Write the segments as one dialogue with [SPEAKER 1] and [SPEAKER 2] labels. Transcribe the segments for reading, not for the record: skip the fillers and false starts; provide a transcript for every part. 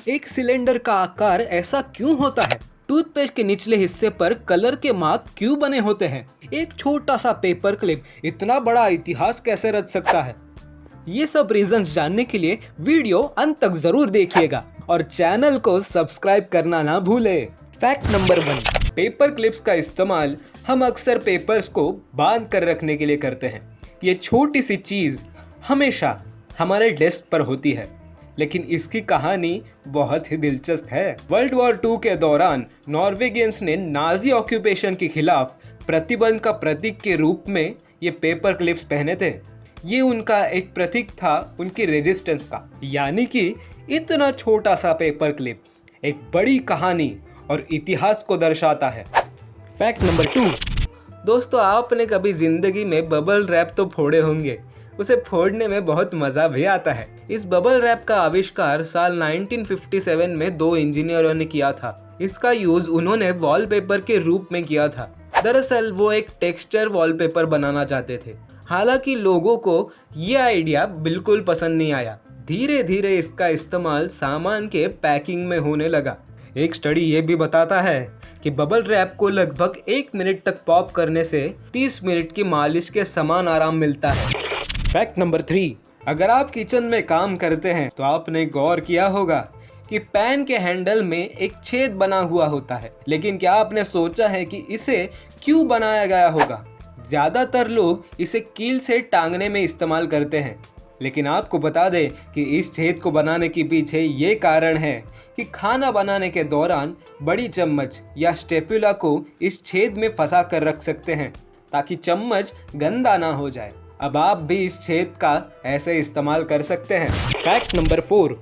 [SPEAKER 1] एक सिलेंडर का आकार ऐसा क्यों होता है? टूथपेस्ट के निचले हिस्से पर कलर के मार्क क्यों बने होते हैं? एक छोटा सा पेपर क्लिप इतना बड़ा इतिहास कैसे रच सकता है? ये सब रीजंस जानने के लिए वीडियो अंत तक जरूर देखिएगा और चैनल को सब्सक्राइब करना ना भूले। फैक्ट नंबर 1, पेपर क्लिप्स का इस्तेमाल हम अक्सर पेपर्स को बांध कर रखने के लिए करते हैं। ये छोटी सी चीज हमेशा हमारे डेस्क पर होती है, लेकिन इसकी कहानी बहुत ही दिलचस्प है। वर्ल्ड वॉर 2 के दौरान नॉर्वेगियंस ने नाजी ऑक्यूपेशन के खिलाफ प्रतिबंध का प्रतीक के रूप में ये पेपर क्लिप्स पहने थे। ये उनका एक प्रतीक था उनकी रेजिस्टेंस का। यानी कि इतना छोटा सा पेपर क्लिप एक बड़ी कहानी और इतिहास को दर्शाता है। फैक्ट नंबर 2, दोस्तों आपने कभी जिंदगी में बबल रैप तो फोड़े होंगे। उसे फोड़ने में बहुत मजा भी आता है। इस बबल रैप का आविष्कार साल 1957 में 2 इंजीनियरों ने किया था। इसका यूज उन्होंने वॉलपेपर के रूप में किया था। दरअसल वो एक टेक्सचर वॉलपेपर बनाना चाहते थे। हालांकि लोगों को ये आइडिया बिल्कुल पसंद नहीं आया। धीरे धीरे इसका इस्तेमाल सामान के पैकिंग में होने लगा। एक स्टडी ये भी बताता है कि बबल रैप को लगभग 1 मिनट तक पॉप करने से 30 मिनट की मालिश के समान आराम मिलता है। फैक्ट नंबर 3, अगर आप किचन में काम करते हैं तो आपने गौर किया होगा कि पैन के हैंडल में एक छेद बना हुआ होता है। लेकिन क्या आपने सोचा है कि इसे क्यों बनाया गया होगा? ज़्यादातर लोग इसे कील से टांगने में इस्तेमाल करते हैं, लेकिन आपको बता दें कि इस छेद को बनाने के पीछे ये कारण है कि खाना बनाने के दौरान बड़ी चम्मच या स्टेपुला को इस छेद में फंसा कर रख सकते हैं ताकि चम्मच गंदा ना हो जाए। अब आप भी इस छेद का ऐसे इस्तेमाल कर सकते हैं। फैक्ट नंबर 4,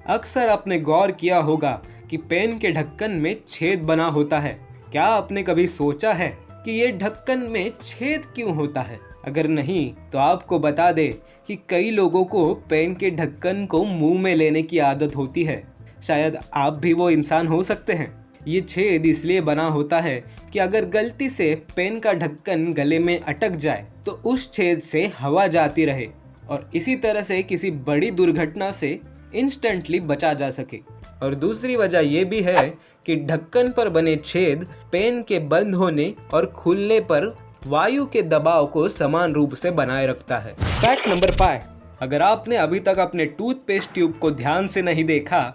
[SPEAKER 1] अक्सर आपने गौर किया होगा कि पेन के ढक्कन में छेद बना होता है। क्या आपने कभी सोचा है कि ये ढक्कन में छेद क्यों होता है? अगर नहीं तो आपको बता दें कि कई लोगों को पेन के ढक्कन को मुंह में लेने की आदत होती है। शायद आप भी वो इंसान हो सकते हैं। ये छेद इसलिए बना होता है कि अगर गलती से पेन का ढक्कन गले में अटक जाए तो उस छेद से हवा जाती रहे और इसी तरह से किसी बड़ी दुर्घटना से इंस्टेंटली बचा जा सके। और दूसरी वजह यह भी है कि ढक्कन पर बने छेद पेन के बंद होने और खुलने पर वायु के दबाव को समान रूप से बनाए रखता है। फैक्ट नंबर 5, अगर आपने अभी तक अपने टूथपेस्ट ट्यूब को ध्यान से नहीं देखा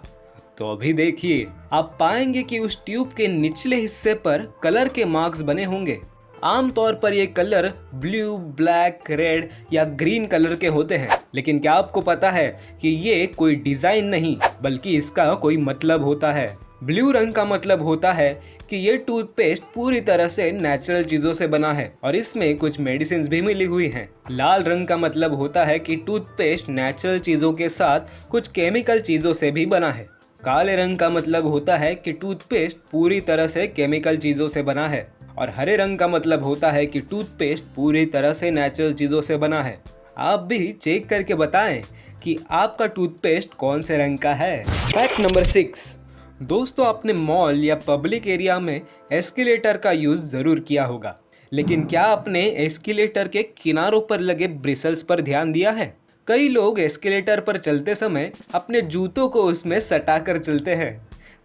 [SPEAKER 1] तो अभी देखिए। आप पाएंगे कि उस ट्यूब के निचले हिस्से पर कलर के मार्क्स बने होंगे। आमतौर पर ये कलर ब्लू, ब्लैक, रेड या ग्रीन कलर के होते हैं। लेकिन क्या आपको पता है कि ये कोई डिजाइन नहीं बल्कि इसका कोई मतलब होता है। ब्लू रंग का मतलब होता है कि ये टूथपेस्ट पूरी तरह से नेचुरल चीजों से बना है और इसमें कुछ मेडिसिन भी मिली हुई हैं। लाल रंग का मतलब होता है कि टूथपेस्ट नेचुरल चीजों के साथ कुछ केमिकल चीजों से भी बना है। काले रंग का मतलब होता है कि टूथपेस्ट पूरी तरह से केमिकल चीजों से बना है और हरे रंग का मतलब होता है कि टूथपेस्ट पूरी तरह से नेचुरल चीजों से बना है। आप भी चेक करके बताएं कि आपका टूथपेस्ट कौन से रंग का है। फैक्ट नंबर 6, दोस्तों आपने मॉल या पब्लिक एरिया में एस्केलेटर का यूज जरूर किया होगा, लेकिन क्या आपने एस्केलेटर के किनारों पर लगे ब्रिसल्स पर ध्यान दिया है? कई लोग एस्केलेटर पर चलते समय अपने जूतों को उसमें सटा कर चलते हैं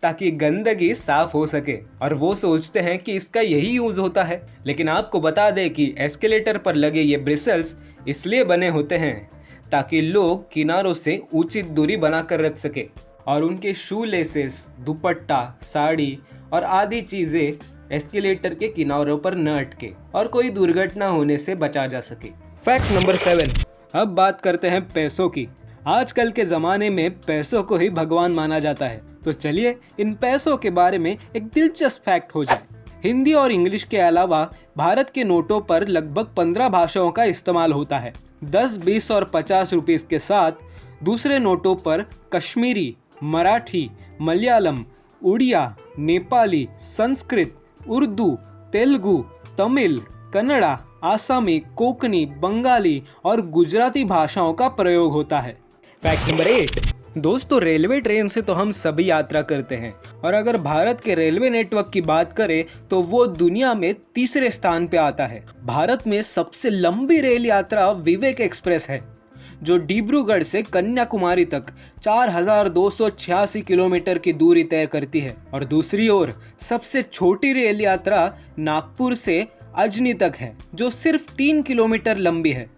[SPEAKER 1] ताकि गंदगी साफ हो सके और वो सोचते हैं कि इसका यही यूज होता है। लेकिन आपको बता दें कि एस्केलेटर पर लगे ये ब्रिसल्स इसलिए बने होते हैं ताकि लोग किनारों से उचित दूरी बनाकर रख सके और उनके शू लेसेस, दुपट्टा, साड़ी और आदि चीजें एस्केलेटर के किनारों पर न अटके और कोई दुर्घटना होने से बचा जा सके। फैक्ट नंबर 7, अब बात करते हैं पैसों की। आजकल के ज़माने में पैसों को ही भगवान माना जाता है, तो चलिए इन पैसों के बारे में एक दिलचस्प फैक्ट हो जाए। हिंदी और इंग्लिश के अलावा भारत के नोटों पर लगभग 15 भाषाओं का इस्तेमाल होता है। 10, 20 और 50 रुपीस के साथ दूसरे नोटों पर कश्मीरी, मराठी, मलयालम, उड़िया, नेपाली, संस्कृत, उर्दू, तेलुगु, तमिल, कन्नड़ा, आसामी, कोंकणी, बंगाली और गुजराती भाषाओं का प्रयोग होता है। फैक्ट नंबर 8, दोस्तों रेलवे ट्रेन से तो हम सभी यात्रा करते हैं और अगर भारत के रेलवे नेटवर्क की बात करें तो वो दुनिया में तीसरे स्थान पे आता है। भारत में सबसे लंबी रेल यात्रा विवेक एक्सप्रेस है जो डिब्रूगढ़ से कन्याकुमारी तक 4286 किलोमीटर की दूरी तय करती है। और दूसरी ओर सबसे छोटी रेल यात्रा नागपुर से अजनी तक है, जो सिर्फ 3 किलोमीटर लंबी है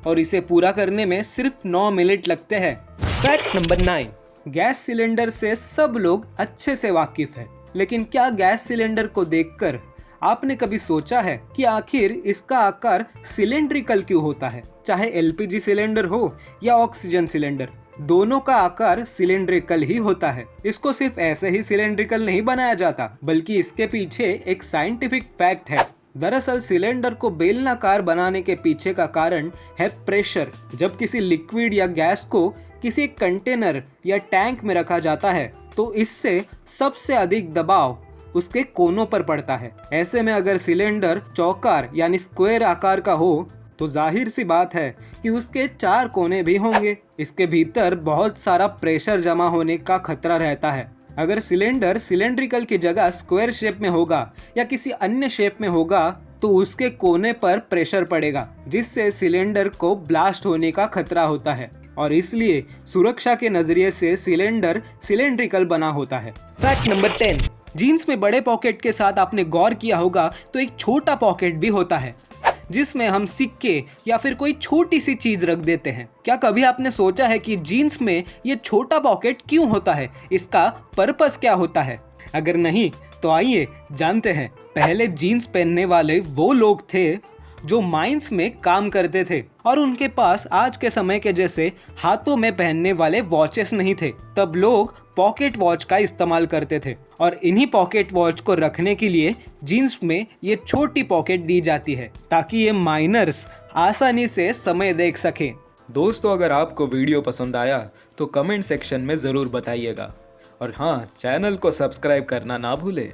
[SPEAKER 1] और इसे पूरा करने में सिर्फ 9 मिनट लगते हैं। फैक्ट नंबर 9, गैस सिलेंडर से सब लोग अच्छे से वाकिफ है, लेकिन क्या गैस सिलेंडर को देखकर आपने कभी सोचा है कि आखिर इसका आकार सिलेंड्रिकल क्यों होता है? चाहे एलपीजी सिलेंडर हो या ऑक्सीजन सिलेंडर, दोनों का आकार सिलेंड्रिकल ही होता है। इसको सिर्फ ऐसे ही सिलेंड्रिकल नहीं बनाया जाता, बल्कि इसके पीछे एक साइंटिफिक फैक्ट है। दरअसल सिलेंडर को बेलनाकार बनाने के पीछे का कारण है प्रेशर। जब किसी लिक्विड या गैस को किसी कंटेनर या टैंक में रखा जाता है तो इससे सबसे अधिक दबाव उसके कोनों पर पड़ता है। ऐसे में अगर सिलेंडर चौकार यानी स्क्वायर आकार का हो तो जाहिर सी बात है कि उसके 4 कोने भी होंगे। इसके भीतर बहुत सारा प्रेशर जमा होने का खतरा रहता है। अगर सिलेंडर सिलेंड्रिकल की जगह स्क्वायर शेप में होगा या किसी अन्य शेप में होगा तो उसके कोने पर प्रेशर पड़ेगा, जिससे सिलेंडर को ब्लास्ट होने का खतरा होता है और इसलिए सुरक्षा के नजरिए से सिलेंडर सिलेंड्रिकल बना होता है। फैक्ट नंबर 10, जीन्स में बड़े पॉकेट के साथ आपने गौर किया होगा तो एक छोटा पॉकेट भी होता है जिसमें हम सिक्के या फिर कोई छोटी सी चीज रख देते हैं। क्या कभी आपने सोचा है कि जीन्स में ये छोटा पॉकेट क्यों होता है? इसका पर्पस क्या होता है? अगर नहीं तो आइए जानते हैं। पहले जीन्स पहनने वाले वो लोग थे जो माइंस में काम करते थे और उनके पास आज के समय के जैसे हाथों में पहनने वाले वॉचेस नहीं थे। तब लोग पॉकेट वॉच का इस्तेमाल करते थे और इन्हीं पॉकेट वॉच को रखने के लिए जीन्स में ये छोटी पॉकेट दी जाती है ताकि ये माइनर्स आसानी से समय देख सकें।
[SPEAKER 2] दोस्तों, अगर आपको वीडियो पसंद आया तो कमेंट सेक्शन में ज़रूर बताइएगा और हाँ, चैनल को सब्सक्राइब करना ना भूलें।